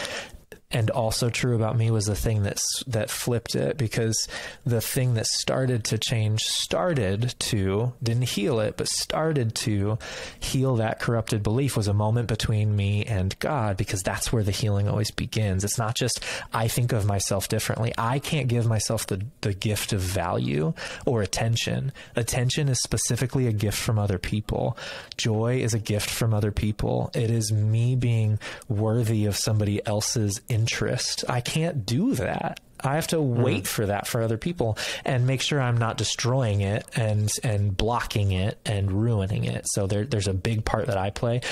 and also true about me was the thing that flipped it, because the thing that started to change didn't heal it, but started to heal that corrupted belief was a moment between me and God, because that's where the healing always begins. It's not just, I think of myself differently. I can't give myself the gift of value or attention. Attention is specifically a gift from other people. Joy is a gift from other people. It is me being worthy of somebody else's interest. I can't do that. I have to wait for that for other people and make sure I'm not destroying it and blocking it and ruining it. So there's a big part that I play,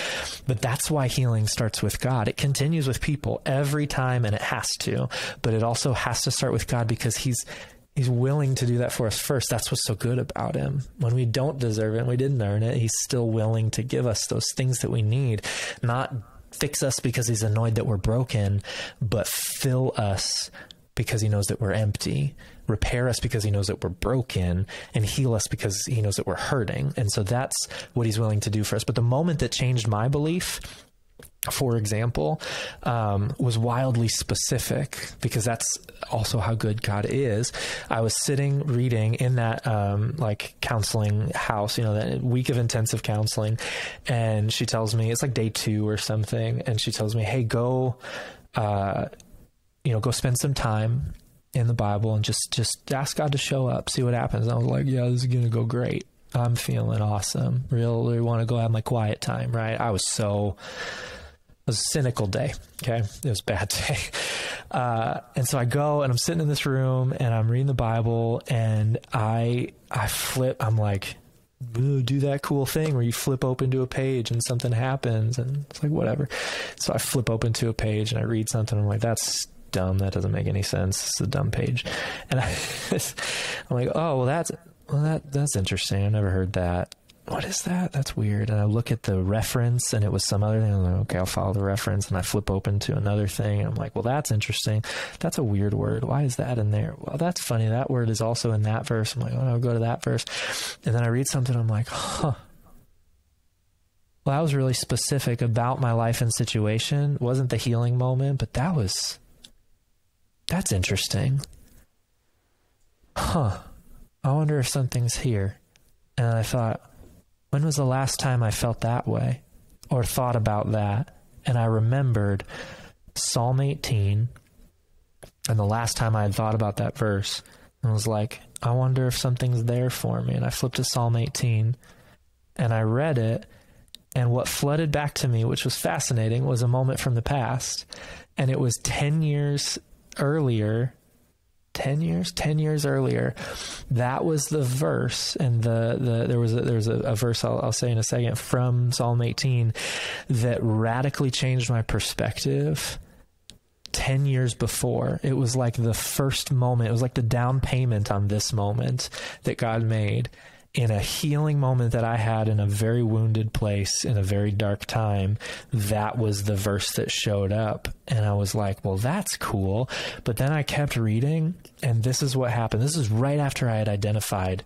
but that's why healing starts with God. It continues with people every time, and it has to, but it also has to start with God, because he's willing to do that for us first. That's what's so good about him. When we don't deserve it and we didn't earn it, he's still willing to give us those things that we need, not fix us because he's annoyed that we're broken, but fill us because he knows that we're empty, repair us because he knows that we're broken, and heal us because he knows that we're hurting. And so that's what he's willing to do for us. But the moment that changed my belief, for example, was wildly specific, because that's also how good God is. I was sitting reading in that counseling house, that week of intensive counseling, and she tells me, it's like day 2 or something, and she tells me, hey, go spend some time in the Bible and just ask God to show up, see what happens. And I was like, yeah, this is going to go great. I'm feeling awesome. Really want to go have my quiet time, right? It was a cynical day. Okay. It was a bad day. And so I go and I'm sitting in this room and I'm reading the Bible, and I flip. I'm like, do that cool thing where you flip open to a page and something happens, and it's like, whatever. So I flip open to a page and I read something. I'm like, that's dumb. That doesn't make any sense. It's a dumb page. And I'm like, oh, well, that's interesting. I've never heard that. What is that? That's weird. And I look at the reference and it was some other thing. I'm like, okay, I'll follow the reference. And I flip open to another thing. And I'm like, well, that's interesting. That's a weird word. Why is that in there? Well, that's funny. That word is also in that verse. I'm like, oh, I'll go to that verse. And then I read something. I'm like, huh. Well, that was really specific about my life and situation. It wasn't the healing moment, but that's interesting. Huh. I wonder if something's here. And I thought, when was the last time I felt that way or thought about that? And I remembered Psalm 18 and the last time I had thought about that verse and was like, I wonder if something's there for me. And I flipped to Psalm 18 and I read it. And what flooded back to me, which was fascinating, was a moment from the past. And it was 10 years earlier. 10 years earlier, that was the verse, and there was a verse I'll say in a second from Psalm 18 that radically changed my perspective. 10 years before, it was like the first moment, it was like the down payment on this moment that God made in a healing moment that I had in a very wounded place in a very dark time. That was the verse that showed up. And I was like, well, that's cool. But then I kept reading, and this is what happened. This is right after I had identified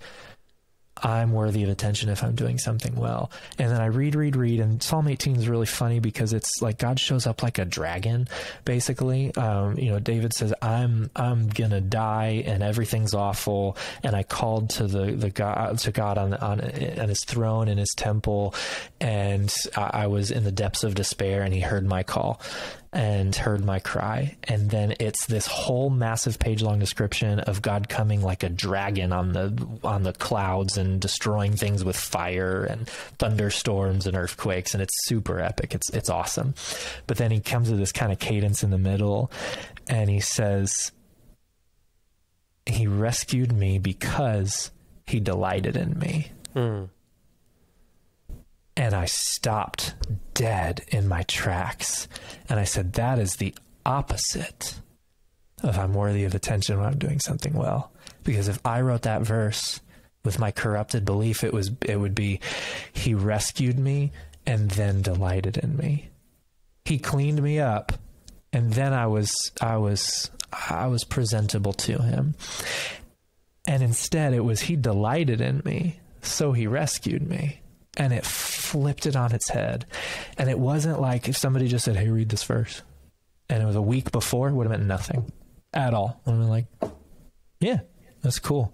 I'm worthy of attention if I'm doing something well. And then I read, and Psalm 18 is really funny because it's like God shows up like a dragon, basically. David says, I'm gonna die and everything's awful. And I called to God on his throne in his temple, and I was in the depths of despair, and he heard my call and heard my cry. And then it's this whole massive page-long description of God coming like a dragon on the clouds and destroying things with fire and thunderstorms and earthquakes, and it's super epic. It's awesome. But then he comes to this kind of cadence in the middle, and he says, he rescued me because he delighted in me. And I stopped dead in my tracks. And I said, that is the opposite of I'm worthy of attention when I'm doing something well. Because if I wrote that verse with my corrupted belief, it would be, he rescued me and then delighted in me. He cleaned me up, and then I was presentable to him. And instead it was, he delighted in me, so he rescued me. And it flipped it on its head. And it wasn't like if somebody just said, hey, read this verse, and it was a week before, it would have meant nothing at all. I would have been like, yeah, that's cool.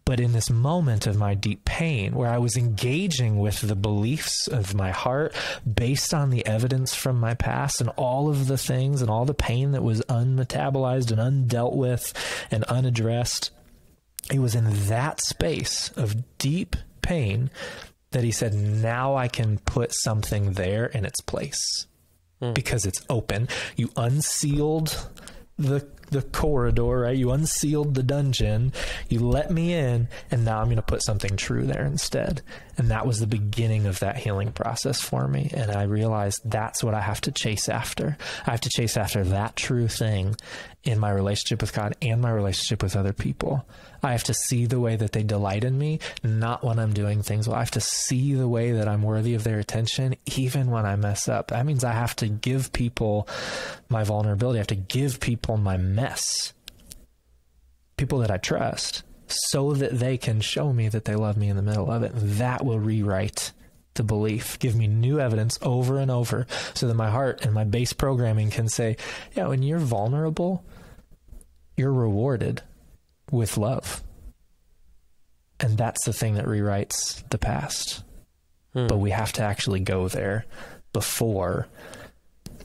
But in this moment of my deep pain, where I was engaging with the beliefs of my heart based on the evidence from my past and all of the things and all the pain that was unmetabolized and undealt with and unaddressed, it was in that space of deep pain that he said, now I can put something there in its place because it's open. You unsealed the corridor, right? You unsealed the dungeon, you let me in, and now I'm going to put something true there instead. And that was the beginning of that healing process for me. And I realized that's what I have to chase after. I have to chase after that true thing in my relationship with God and my relationship with other people. I have to see the way that they delight in me, not when I'm doing things well. I have to see the way that I'm worthy of their attention, even when I mess up. That means I have to give people my vulnerability. I have to give people my mess, people that I trust, so that they can show me that they love me in the middle of it. That will rewrite the belief, give me new evidence over and over, so that my heart and my base programming can say, yeah, when you're vulnerable, you're rewarded with love. And that's the thing that rewrites the past. But we have to actually go there before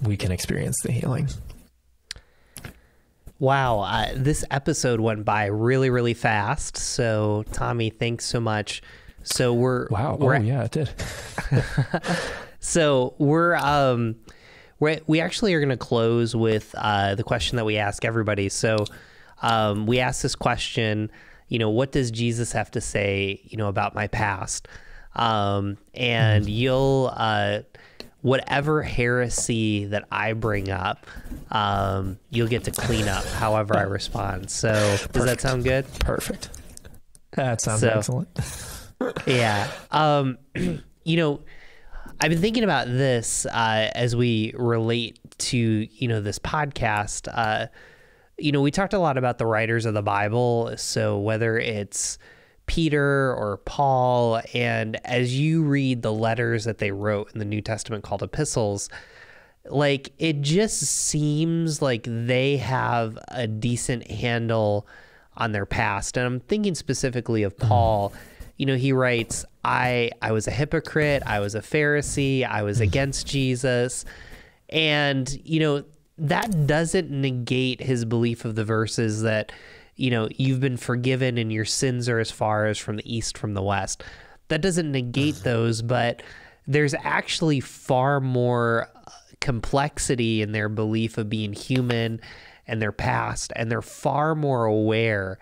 we can experience the healing. Wow. This episode went by really, really fast. So Tommy, thanks so much. So yeah, it did. So we actually are going to close with the question that we ask everybody. So we ask this question, what does Jesus have to say, about my past? And whatever heresy that I bring up, you'll get to clean up however I respond. So does that sound good? Perfect. That sounds excellent. Yeah. You know, I've been thinking about this as we relate to, you know, this podcast. You know, we talked a lot about the writers of the Bible. So whether it's Peter or Paul, and as you read the letters that they wrote in the New Testament called epistles, like it just seems like they have a decent handle on their past. And I'm thinking specifically of Paul. You know, he writes, I was a hypocrite, I was a Pharisee, I was against Jesus. And, you know, that doesn't negate his belief of the verses that, you know, you've been forgiven and your sins are as far as from the east from the west. That doesn't negate those, but there's actually far more complexity in their belief of being human and their past, and they're far more aware.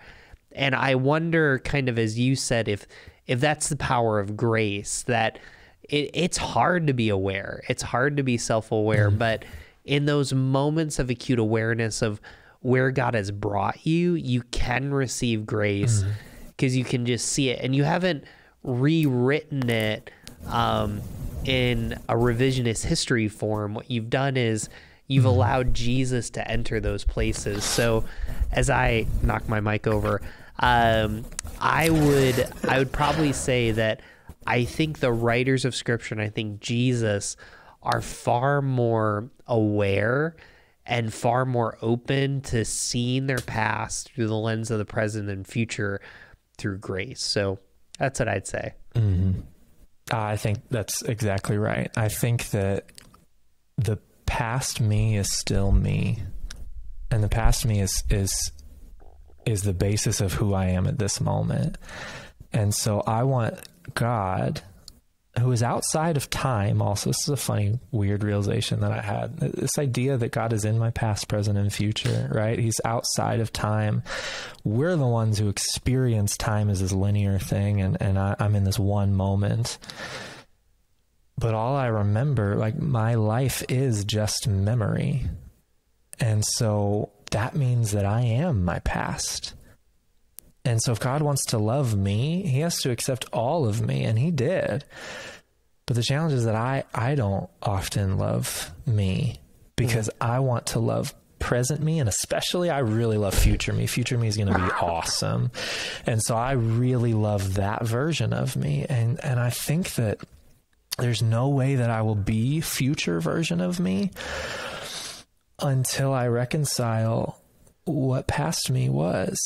And I wonder, kind of as you said, if that's the power of grace, that it's hard to be aware. It's hard to be self-aware, but in those moments of acute awareness of where God has brought you, you can receive grace because you can just see it, and you haven't rewritten it in a revisionist history form. What you've done is you've allowed Jesus to enter those places. So as I knock my mic over, I would probably say that I think the writers of Scripture, and I think Jesus, are far more aware and far more open to seeing their past through the lens of the present and future through grace. So that's what I'd say. I think that's exactly right. I think that the past me is still me, and the past me is the basis of who I am at this moment. And so I want God, who is outside of time. Also, this is a funny, weird realization that I had. This idea that God is in my past, present, and future, right? He's outside of time. We're the ones who experience time as this linear thing, and I'm in this one moment. But all I remember, like, my life is just memory. And so that means that I am my past. And so if God wants to love me, he has to accept all of me, and he did. But the challenge is that I don't often love me because I want to love present me, and especially I really love future me. Future me is going to be awesome. And so I really love that version of me. And I think that there's no way that I will be future version of me until I reconcile what past me was.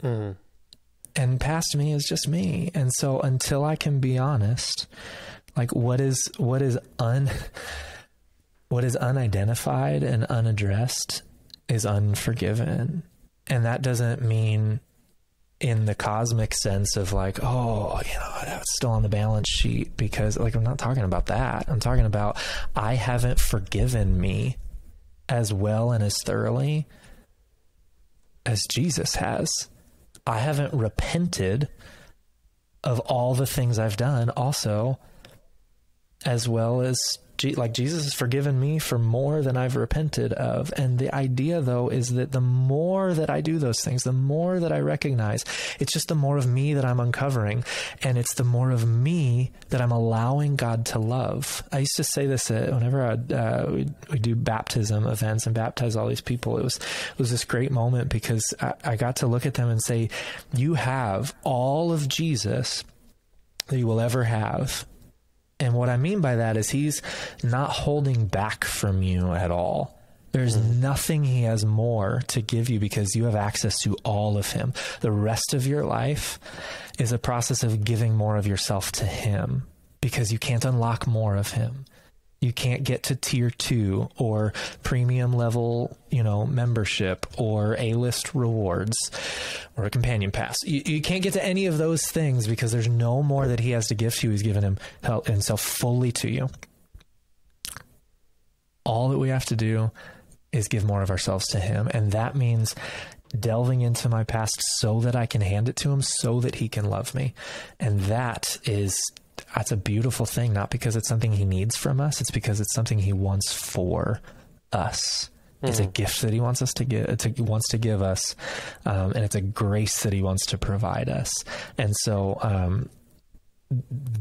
And past me is just me. And so until I can be honest, like what is unidentified and unaddressed is unforgiven. And that doesn't mean in the cosmic sense of like, oh, you know, that's still on the balance sheet, because like, I'm not talking about that. I'm talking about, I haven't forgiven me as well and as thoroughly as Jesus has. I haven't repented of all the things I've done also as well as like Jesus has forgiven me for more than I've repented of. And the idea though is that the more that I do those things, the more that I recognize, it's just the more of me that I'm uncovering, and it's the more of me that I'm allowing God to love. I used to say this whenever we do baptism events and baptize all these people. It was this great moment because I got to look at them and say, you have all of Jesus that you will ever have. And what I mean by that is he's not holding back from you at all. There's nothing he has more to give you because you have access to all of him. The rest of your life is a process of giving more of yourself to him because you can't unlock more of him. You can't get to tier 2 or premium level, membership or A-list rewards or a companion pass. You can't get to any of those things because there's no more that he has to give to you. He's given himself fully to you. All that we have to do is give more of ourselves to him. And that means delving into my past so that I can hand it to him so that he can love me. And that is that's a beautiful thing, not because it's something he needs from us. It's because it's something he wants for us. It's a gift that he wants us to give, wants to give us. And it's a grace that he wants to provide us. And so,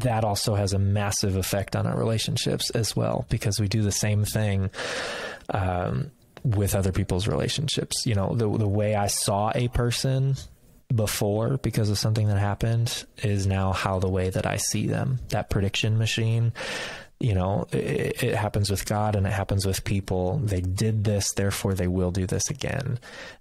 that also has a massive effect on our relationships as well, because we do the same thing, with other people's relationships. You know, the way I saw a person before because of something that happened is now how the way that I see them. That prediction machine, you know, it happens with God and it happens with people. They did this, therefore they will do this again.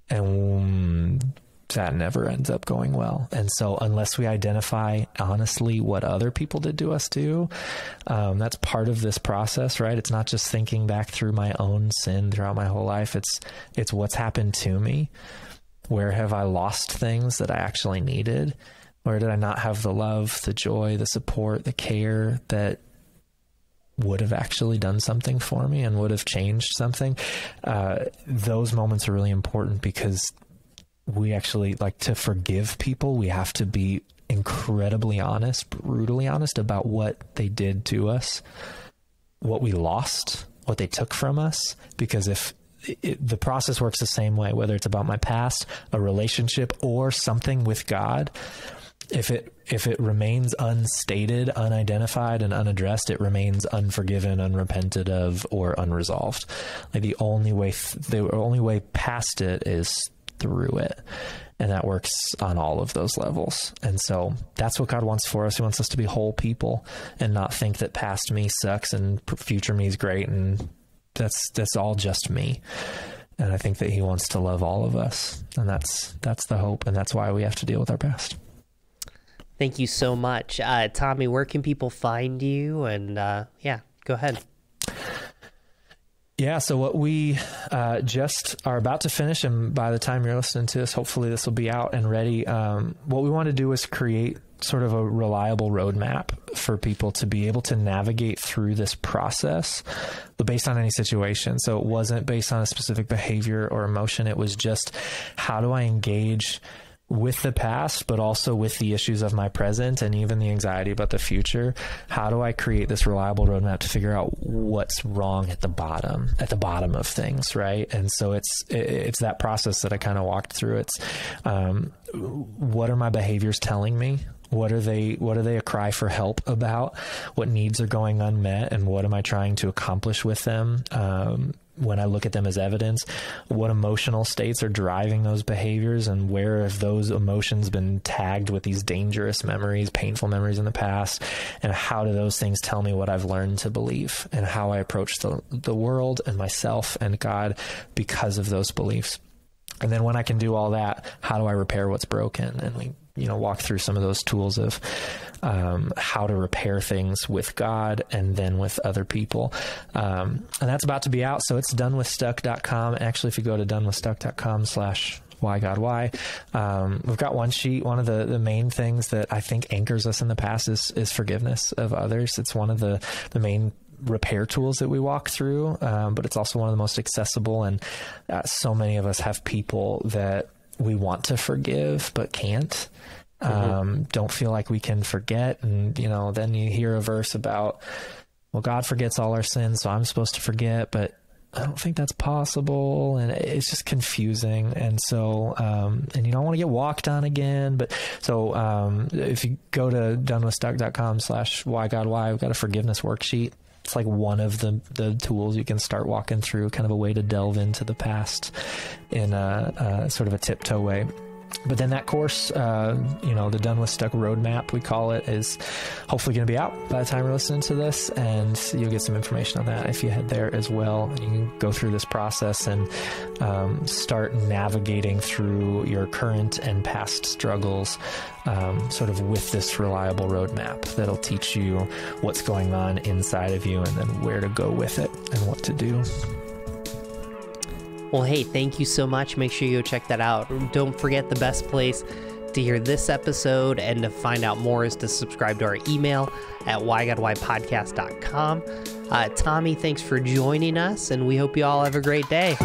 And that never ends up going well. And so unless we identify honestly what other people did to us too, that's part of this process, right? It's not just thinking back through my own sin throughout my whole life. It's what's happened to me. Where have I lost things that I actually needed? Where did I not have the love, the joy, the support, the care that would have actually done something for me and would have changed something? Those moments are really important because we actually, like, to forgive people, we have to be incredibly honest, brutally honest about what they did to us, what we lost, what they took from us. Because if the process works the same way, whether it's about my past, a relationship, or something with God, if it remains unstated, unidentified, and unaddressed, it remains unforgiven, unrepented of, or unresolved. Like the only way past it is through it. And that works on all of those levels. And so that's what God wants for us. He wants us to be whole people and not think that past me sucks and future me is great. And that's all just me. And I think that he wants to love all of us. And that's the hope. And that's why we have to deal with our past. Thank you so much. Tommy, where can people find you? And go ahead. Yeah, so what we just are about to finish, and by the time you're listening to this, hopefully this will be out and ready. What we want to do is create sort of a reliable roadmap for people to be able to navigate through this process based on any situation. So it wasn't based on a specific behavior or emotion. It was just, how do I engage with the past, but also with the issues of my present and even the anxiety about the future? How do I create this reliable roadmap to figure out what's wrong at the bottom of things, right? And so it's that process that I kind of walked through. It's what are my behaviors telling me? What are they a cry for help about? What needs are going unmet, and what am I trying to accomplish with them? When I look at them as evidence, what emotional states are driving those behaviors, and where have those emotions been tagged with these dangerous memories, painful memories in the past, and how do those things tell me what I've learned to believe and how I approach the world and myself and God because of those beliefs? And then when I can do all that, how do I repair what's broken? And we walk through some of those tools of how to repair things with God and then with other people. And that's about to be out. So it's donewithstuck.com. Actually, if you go to donewithstuck.com/whygodwhy, we've got one sheet. One of the main things that I think anchors us in the past is forgiveness of others. It's one of the main repair tools that we walk through, but it's also one of the most accessible. And so many of us have people that we want to forgive but can't. Don't feel like we can forget. And then you hear a verse about, well, God forgets all our sins, so I'm supposed to forget, but I don't think that's possible. And it's just confusing. And so, and you don't want to get walked on again. But so, if you go to donewithstuck.com/whygodwhy, we've got a forgiveness worksheet. It's like one of the tools you can start walking through, kind of a way to delve into the past in a sort of a tiptoe way. But then that course, the Done With Stuck roadmap, we call it, is hopefully going to be out by the time you're listening to this, and you'll get some information on that if you head there as well. You can go through this process and start navigating through your current and past struggles, sort of with this reliable roadmap that'll teach you what's going on inside of you and then where to go with it and what to do. Well, hey, thank you so much. Make sure you go check that out. Don't forget, the best place to hear this episode and to find out more is to subscribe to our email at whygodwhypodcast.com. Tommy, thanks for joining us, and we hope you all have a great day.